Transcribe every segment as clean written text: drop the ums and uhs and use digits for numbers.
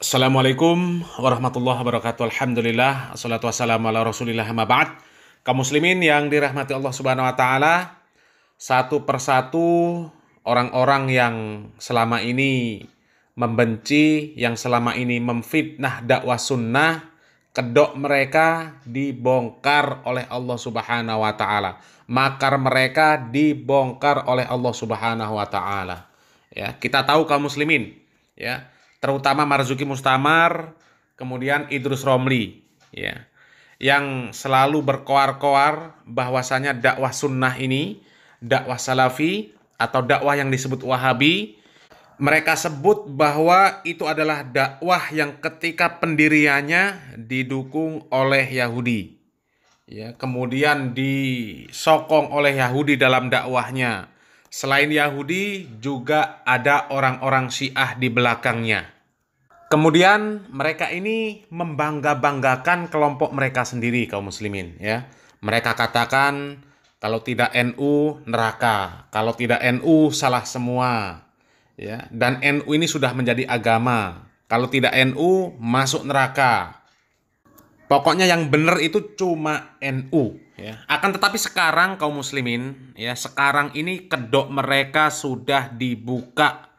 Assalamualaikum warahmatullahi wabarakatuh. Alhamdulillah, assalatu wassalamu ala rasulillah amma ba'd. Kaum muslimin yang dirahmati Allah subhanahu wa ta'ala, satu persatu orang-orang yang selama ini membenci, yang selama ini memfitnah dakwah sunnah, kedok mereka dibongkar oleh Allah subhanahu wa ta'ala. Makar mereka dibongkar oleh Allah subhanahu wa ta'ala. Ya, kita tahu kaum muslimin, ya, terutama Marzuki Mustamar, kemudian Idrus Romli, ya, yang selalu berkoar-koar bahwasanya dakwah sunnah ini, dakwah salafi atau dakwah yang disebut Wahabi, mereka sebut bahwa itu adalah dakwah yang ketika pendiriannya didukung oleh Yahudi, ya, kemudian disokong oleh Yahudi dalam dakwahnya. Selain Yahudi juga ada orang-orang Syiah di belakangnya. Kemudian mereka ini membangga-banggakan kelompok mereka sendiri, kaum muslimin, ya. Mereka katakan kalau tidak NU neraka, kalau tidak NU salah semua, ya. Dan NU ini sudah menjadi agama. Kalau tidak NU masuk neraka. Pokoknya yang benar itu cuma NU, ya. Akan tetapi sekarang kaum muslimin, ya, sekarang ini kedok mereka sudah dibuka.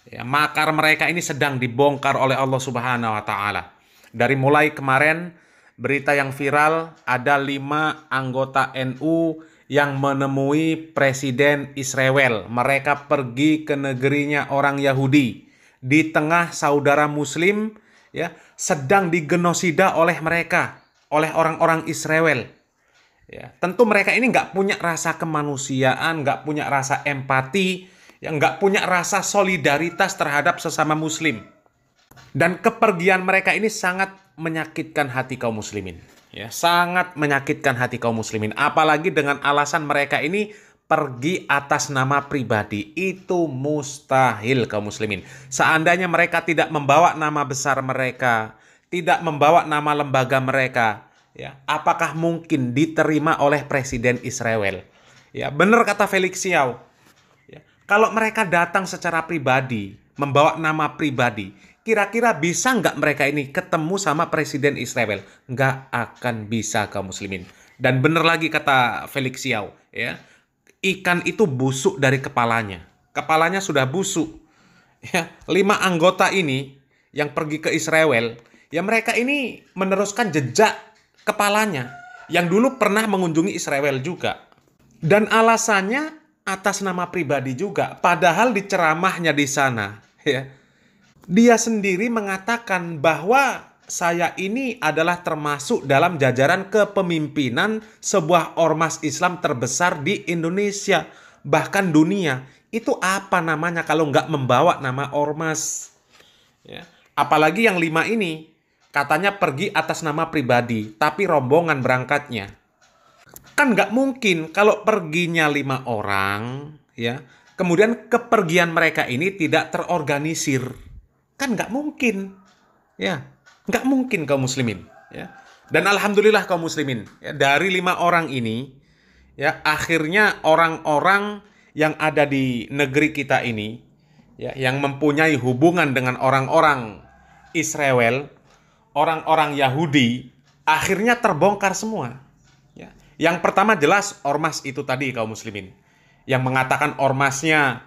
Ya, makar mereka ini sedang dibongkar oleh Allah Subhanahu wa Ta'ala. Dari mulai kemarin, berita yang viral, ada 5 anggota NU yang menemui Presiden Israel. Mereka pergi ke negerinya orang Yahudi. Di tengah saudara Muslim, ya, sedang digenosida oleh mereka, oleh orang-orang Israel. Ya, tentu mereka ini nggak punya rasa kemanusiaan, nggak punya rasa empati, yang nggak punya rasa solidaritas terhadap sesama muslim. Dan kepergian mereka ini sangat menyakitkan hati kaum muslimin. Ya, sangat menyakitkan hati kaum muslimin. Apalagi dengan alasan mereka ini pergi atas nama pribadi. Itu mustahil kaum muslimin. Seandainya mereka tidak membawa nama besar mereka, tidak membawa nama lembaga mereka, ya, apakah mungkin diterima oleh Presiden Israel? Ya, benar kata Felix Xiao. Kalau mereka datang secara pribadi, membawa nama pribadi, kira-kira bisa nggak mereka ini ketemu sama Presiden Israel? Nggak akan bisa kaum muslimin. Dan benar lagi kata Felix Xiao, ya, ikan itu busuk dari kepalanya. Kepalanya sudah busuk. Ya, 5 anggota ini yang pergi ke Israel, ya mereka ini meneruskan jejak kepalanya yang dulu pernah mengunjungi Israel juga. Dan alasannya atas nama pribadi juga, padahal di ceramahnya di sana, ya, dia sendiri mengatakan bahwa saya ini adalah termasuk dalam jajaran kepemimpinan sebuah ormas Islam terbesar di Indonesia, bahkan dunia. Itu apa namanya kalau nggak membawa nama ormas? Ya. Apalagi yang 5 ini katanya pergi atas nama pribadi, tapi rombongan berangkatnya. Kan nggak mungkin kalau perginya 5 orang, ya, kemudian kepergian mereka ini tidak terorganisir. Kan nggak mungkin, ya, nggak mungkin kaum muslimin, ya. Dan alhamdulillah kaum muslimin, ya, dari 5 orang ini, ya, akhirnya orang-orang yang ada di negeri kita ini, ya, yang mempunyai hubungan dengan orang-orang Israel, orang-orang Yahudi, akhirnya terbongkar semua. Yang pertama jelas ormas itu tadi kaum muslimin, yang mengatakan ormasnya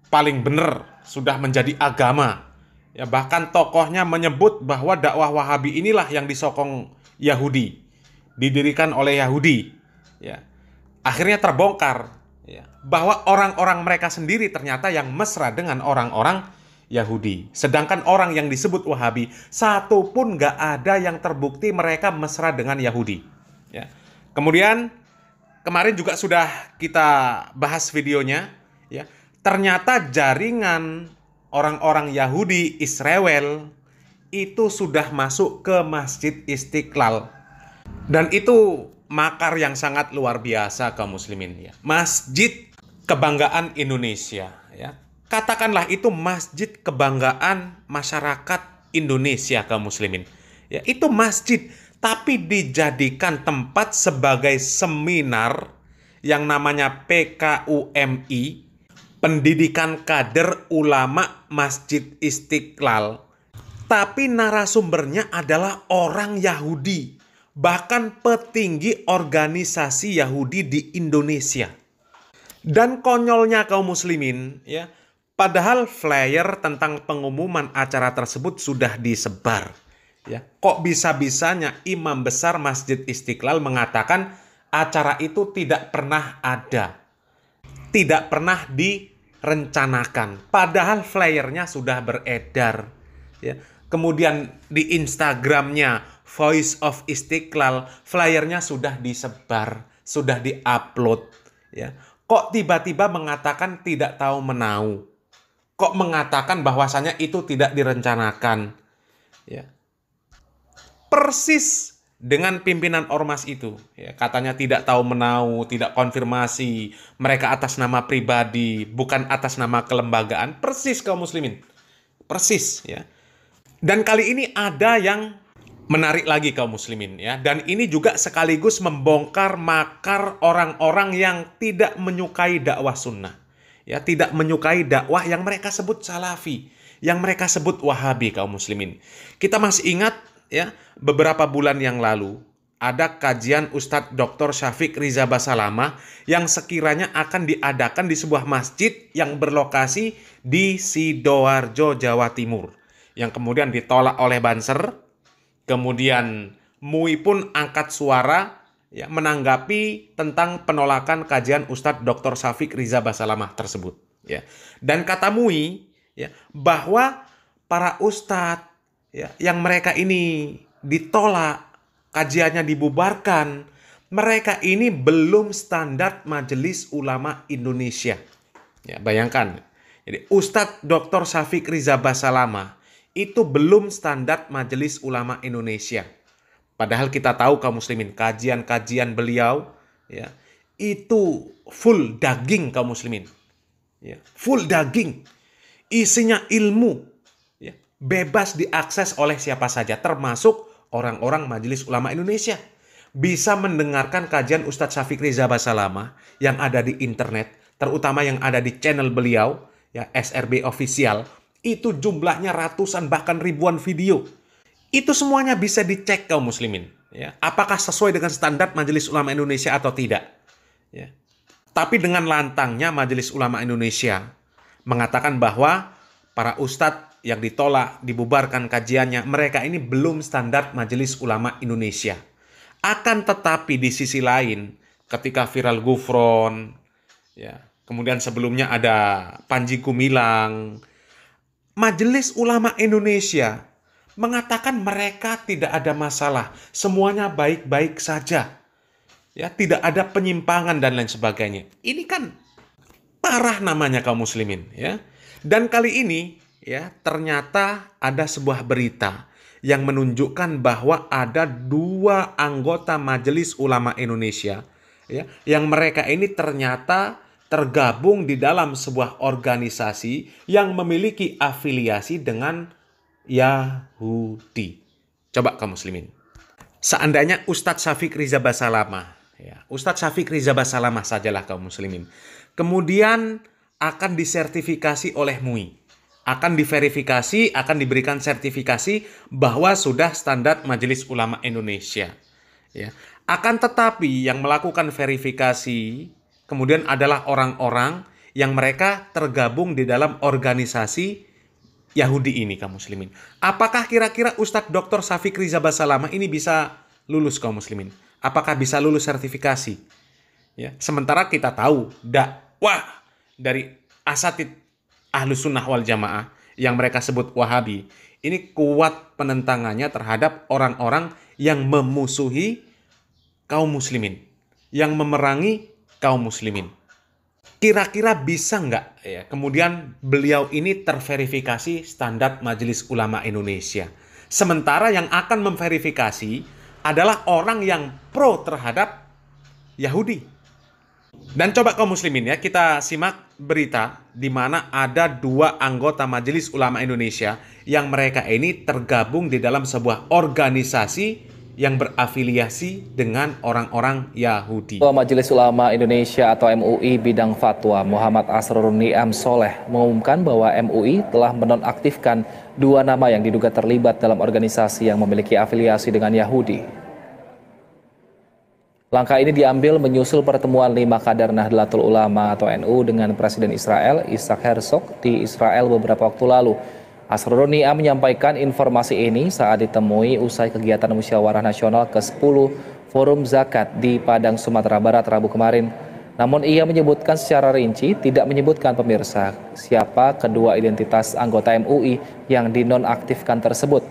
paling benar, sudah menjadi agama. Ya, bahkan tokohnya menyebut bahwa dakwah Wahabi inilah yang disokong Yahudi, didirikan oleh Yahudi. Ya, akhirnya terbongkar, ya, bahwa orang-orang mereka sendiri ternyata yang mesra dengan orang-orang Yahudi. Sedangkan orang yang disebut Wahabi, satu pun nggak ada yang terbukti mereka mesra dengan Yahudi. Ya. Kemudian kemarin juga sudah kita bahas videonya, ya. Ternyata jaringan orang-orang Yahudi Israel itu sudah masuk ke Masjid Istiqlal. Dan itu makar yang sangat luar biasa kaum muslimin, ya. Masjid kebanggaan Indonesia, ya. Katakanlah itu masjid kebanggaan masyarakat Indonesia kaum muslimin. Ya, itu masjid, tapi dijadikan tempat sebagai seminar yang namanya PKUMI, Pendidikan Kader Ulama Masjid Istiqlal. Tapi narasumbernya adalah orang Yahudi, bahkan petinggi organisasi Yahudi di Indonesia. Dan konyolnya kaum muslimin, ya, padahal flyer tentang pengumuman acara tersebut sudah disebar. Ya, kok bisa-bisanya Imam Besar Masjid Istiqlal mengatakan acara itu tidak pernah ada, tidak pernah direncanakan. Padahal flyernya sudah beredar. Ya. Kemudian di Instagramnya Voice of Istiqlal, flyernya sudah disebar, sudah diupload. Ya. Kok tiba-tiba mengatakan tidak tahu menau? Kok mengatakan bahwasanya itu tidak direncanakan? Ya. Persis dengan pimpinan ormas itu. Ya, katanya tidak tahu menau, tidak konfirmasi, mereka atas nama pribadi, bukan atas nama kelembagaan. Persis kaum muslimin. Persis, ya. Dan kali ini ada yang menarik lagi kaum muslimin, ya. Dan ini juga sekaligus membongkar makar orang-orang yang tidak menyukai dakwah sunnah. Ya, tidak menyukai dakwah yang mereka sebut salafi, yang mereka sebut wahabi kaum muslimin. Kita masih ingat, ya, beberapa bulan yang lalu ada kajian Ustadz Dr. Syafiq Riza Basalamah yang sekiranya akan diadakan di sebuah masjid yang berlokasi di Sidoarjo, Jawa Timur, yang kemudian ditolak oleh Banser. Kemudian MUI pun angkat suara, ya, menanggapi tentang penolakan kajian Ustadz Dr. Syafiq Riza Basalamah tersebut. Ya. Dan kata MUI, ya, bahwa para ustadz, ya, yang mereka ini ditolak, kajiannya dibubarkan, mereka ini belum standar Majelis Ulama Indonesia. Ya, bayangkan, jadi Ustadz Dr. Syafiq Riza Basalamah itu belum standar Majelis Ulama Indonesia. Padahal kita tahu kaum muslimin, kajian-kajian beliau, ya, itu full daging kaum muslimin. Ya, full daging. Isinya ilmu, ya, bebas diakses oleh siapa saja, termasuk orang-orang Majelis Ulama Indonesia. Bisa mendengarkan kajian Ustadz Syafiq Riza Basalamah yang ada di internet, terutama yang ada di channel beliau, ya, SRB Official. Itu jumlahnya ratusan bahkan ribuan video. Itu semuanya bisa dicek kaum muslimin. Ya. Apakah sesuai dengan standar Majelis Ulama Indonesia atau tidak. Ya. Tapi dengan lantangnya Majelis Ulama Indonesia mengatakan bahwa para ustadz yang ditolak, dibubarkan kajiannya, mereka ini belum standar Majelis Ulama Indonesia. Akan tetapi di sisi lain, ketika viral Gufron, ya, kemudian sebelumnya ada Panji Gumilang, Majelis Ulama Indonesia mengatakan mereka tidak ada masalah, semuanya baik-baik saja, ya, tidak ada penyimpangan dan lain sebagainya. Ini kan parah namanya kaum muslimin, ya. Dan kali ini, ya, ternyata ada sebuah berita yang menunjukkan bahwa ada 2 anggota Majelis Ulama Indonesia, ya, yang mereka ini ternyata tergabung di dalam sebuah organisasi yang memiliki afiliasi dengan Yahudi. Coba kaum muslimin. Seandainya Ustadz Syafiq Riza Basalamah, ya, Ustadz Syafiq Riza Basalamah sajalah kaum muslimin, kemudian akan disertifikasi oleh MUI, akan diverifikasi, akan diberikan sertifikasi bahwa sudah standar Majelis Ulama Indonesia. Ya. Akan tetapi yang melakukan verifikasi kemudian adalah orang-orang yang mereka tergabung di dalam organisasi Yahudi ini kaum muslimin. Apakah kira-kira Ustadz Dr. Syafiq Riza Basalamah ini bisa lulus kaum muslimin? Apakah bisa lulus sertifikasi? Ya, sementara kita tahu dakwah dari asatid Ahlus Sunnah wal Jamaah yang mereka sebut Wahabi, ini kuat penentangannya terhadap orang-orang yang memusuhi kaum muslimin, yang memerangi kaum muslimin. Kira-kira bisa nggak, ya, kemudian beliau ini terverifikasi standar Majelis Ulama Indonesia? Sementara yang akan memverifikasi adalah orang yang pro terhadap Yahudi. Dan coba kaum muslimin, ya, kita simak berita di mana ada 2 anggota Majelis Ulama Indonesia yang mereka ini tergabung di dalam sebuah organisasi yang berafiliasi dengan orang-orang Yahudi. Ketua Majelis Ulama Indonesia atau MUI bidang fatwa Muhammad Asrorun Ni'am Soleh mengumumkan bahwa MUI telah menonaktifkan 2 nama yang diduga terlibat dalam organisasi yang memiliki afiliasi dengan Yahudi. Langkah ini diambil menyusul pertemuan 5 kader Nahdlatul Ulama atau NU dengan Presiden Israel Isaac Herzog di Israel beberapa waktu lalu. Asrorun Ni'am menyampaikan informasi ini saat ditemui usai kegiatan musyawarah nasional ke-10 Forum Zakat di Padang, Sumatera Barat, Rabu kemarin. Namun ia menyebutkan secara rinci, tidak menyebutkan pemirsa siapa kedua identitas anggota MUI yang dinonaktifkan tersebut.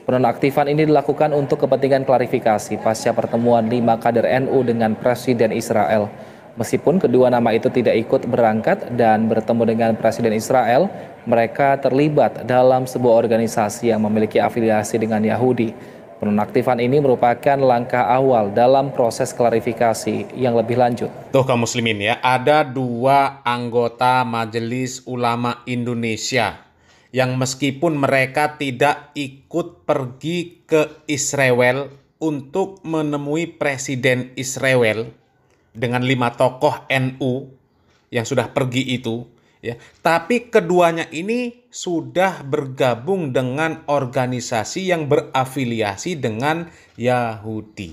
Penonaktifan ini dilakukan untuk kepentingan klarifikasi pasca pertemuan 5 kader NU dengan Presiden Israel. Meskipun kedua nama itu tidak ikut berangkat dan bertemu dengan Presiden Israel, mereka terlibat dalam sebuah organisasi yang memiliki afiliasi dengan Yahudi. Penonaktifan ini merupakan langkah awal dalam proses klarifikasi yang lebih lanjut. Tuh kaum muslimin ya, ada 2 anggota Majelis Ulama Indonesia yang meskipun mereka tidak ikut pergi ke Israel untuk menemui Presiden Israel dengan 5 tokoh NU yang sudah pergi itu, ya, tapi keduanya ini sudah bergabung dengan organisasi yang berafiliasi dengan Yahudi.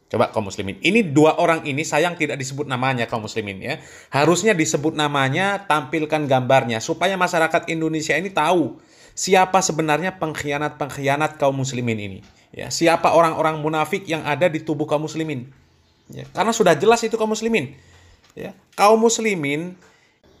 Coba kaum muslimin, ini 2 orang ini sayang tidak disebut namanya kaum muslimin ya. Harusnya disebut namanya, tampilkan gambarnya supaya masyarakat Indonesia ini tahu siapa sebenarnya pengkhianat-pengkhianat kaum muslimin ini. Ya, siapa orang-orang munafik yang ada di tubuh kaum muslimin. Ya, karena sudah jelas itu kaum muslimin. Ya, kaum muslimin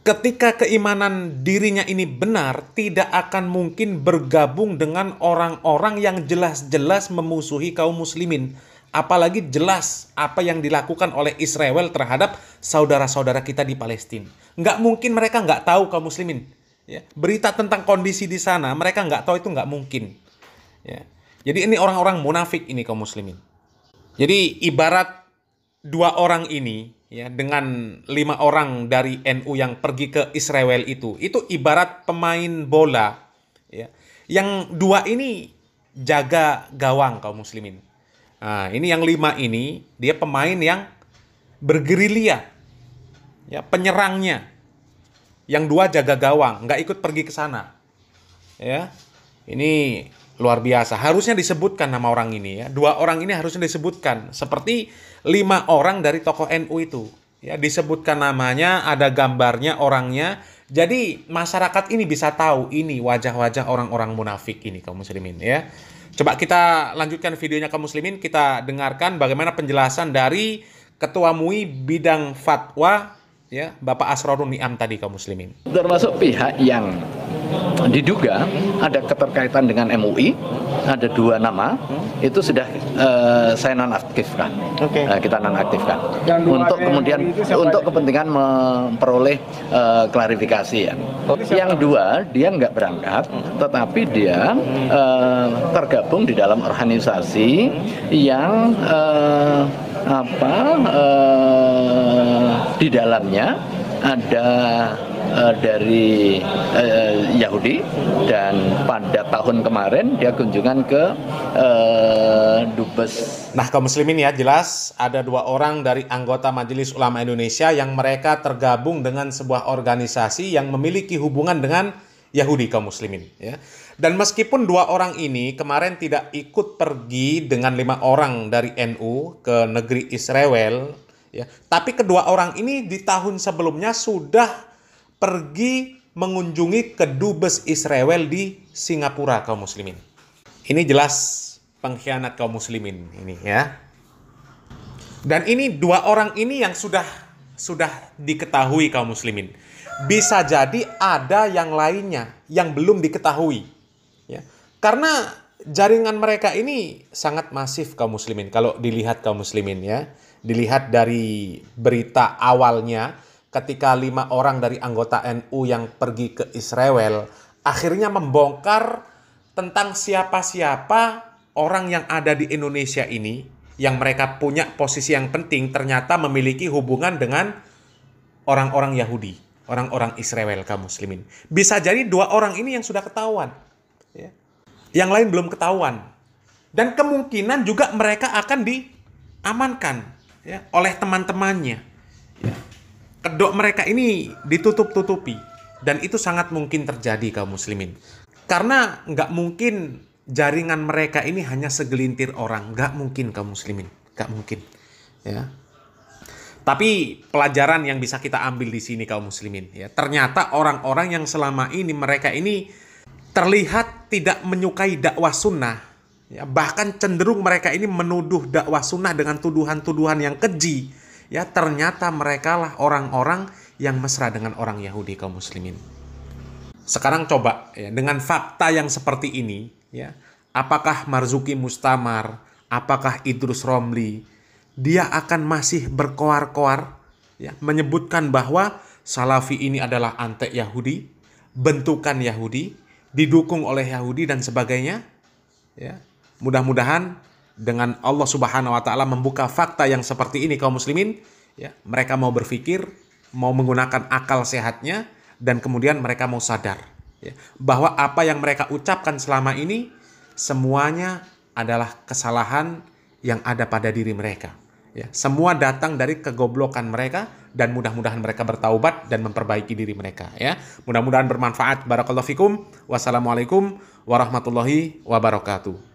ketika keimanan dirinya ini benar, tidak akan mungkin bergabung dengan orang-orang yang jelas-jelas memusuhi kaum muslimin. Apalagi jelas apa yang dilakukan oleh Israel terhadap saudara-saudara kita di Palestina. Nggak mungkin mereka nggak tahu kaum muslimin. Ya, berita tentang kondisi di sana, mereka nggak tahu, itu nggak mungkin. Ya. Jadi ini orang-orang munafik ini kaum muslimin. Jadi ibarat 2 orang ini ya dengan 5 orang dari NU yang pergi ke Israel itu ibarat pemain bola ya. Yang 2 ini jaga gawang kaum muslimin. Nah, ini yang 5 ini dia pemain yang bergerilya. Ya, penyerangnya. Yang 2 jaga gawang, nggak ikut pergi ke sana. Ya. Ini luar biasa. Harusnya disebutkan nama orang ini ya. 2 orang ini harusnya disebutkan seperti 5 orang dari tokoh NU itu. Ya, disebutkan namanya, ada gambarnya, orangnya. Jadi masyarakat ini bisa tahu ini wajah-wajah orang-orang munafik ini kaum muslimin ya. Coba kita lanjutkan videonya kaum muslimin, kita dengarkan bagaimana penjelasan dari Ketua MUI bidang fatwa ya, Bapak Asrorun Ni'am tadi kaum muslimin. Termasuk pihak yang diduga ada keterkaitan dengan MUI, ada 2 nama, itu sudah saya nonaktifkan. Kita nonaktifkan. Untuk kemudian untuk kepentingan memperoleh klarifikasi ya. Yang 2 dia nggak berangkat, tetapi dia tergabung di dalam organisasi yang di dalamnya ada dari Yahudi, dan pada tahun kemarin dia kunjungan ke Dubes. Nah kaum muslimin ya, jelas ada 2 orang dari anggota Majelis Ulama Indonesia yang mereka tergabung dengan sebuah organisasi yang memiliki hubungan dengan Yahudi kaum muslimin ya. Dan meskipun 2 orang ini kemarin tidak ikut pergi dengan 5 orang dari NU ke negeri Israel ya, tapi kedua orang ini di tahun sebelumnya sudah pergi mengunjungi ke Dubes Israel di Singapura kaum muslimin. Ini jelas pengkhianat kaum muslimin ini ya. Dan ini 2 orang ini yang sudah diketahui kaum muslimin. Bisa jadi ada yang lainnya yang belum diketahui ya. Karena jaringan mereka ini sangat masif kaum muslimin kalau dilihat kaum muslimin ya. Dilihat dari berita awalnya ketika 5 orang dari anggota NU yang pergi ke Israel akhirnya membongkar tentang siapa-siapa orang yang ada di Indonesia ini yang mereka punya posisi yang penting ternyata memiliki hubungan dengan orang-orang Yahudi, orang-orang Israel kaum muslimin. Bisa jadi 2 orang ini yang sudah ketahuan ya. Yang lain belum ketahuan Dan kemungkinan juga mereka akan diamankan ya, oleh teman-temannya. Ya. Kedok mereka ini ditutup-tutupi. Dan itu sangat mungkin terjadi kaum muslimin. Karena nggak mungkin jaringan mereka ini hanya segelintir orang. Nggak mungkin kaum muslimin. Nggak mungkin. Ya. Tapi pelajaran yang bisa kita ambil di sini kaum muslimin. Ya, ternyata orang-orang yang selama ini mereka ini terlihat tidak menyukai dakwah sunnah. Ya, bahkan cenderung mereka ini menuduh dakwah sunnah dengan tuduhan-tuduhan yang keji. Ya, ternyata mereka lah orang-orang yang mesra dengan orang Yahudi kaum muslimin. Sekarang coba ya, dengan fakta yang seperti ini, ya, apakah Marzuki Mustamar, apakah Idrus Romli, dia akan masih berkoar-koar ya, menyebutkan bahwa Salafi ini adalah antek Yahudi, bentukan Yahudi, didukung oleh Yahudi dan sebagainya. Ya. Mudah-mudahan dengan Allah Subhanahu wa taala membuka fakta yang seperti ini kaum muslimin, ya, mereka mau berpikir, mau menggunakan akal sehatnya, dan kemudian mereka mau sadar ya, bahwa apa yang mereka ucapkan selama ini semuanya adalah kesalahan yang ada pada diri mereka. Ya, semua datang dari kegoblokan mereka, dan mudah-mudahan mereka bertaubat dan memperbaiki diri mereka. Ya, mudah-mudahan bermanfaat. Barakallahu fikum. Wassalamualaikum warahmatullahi wabarakatuh.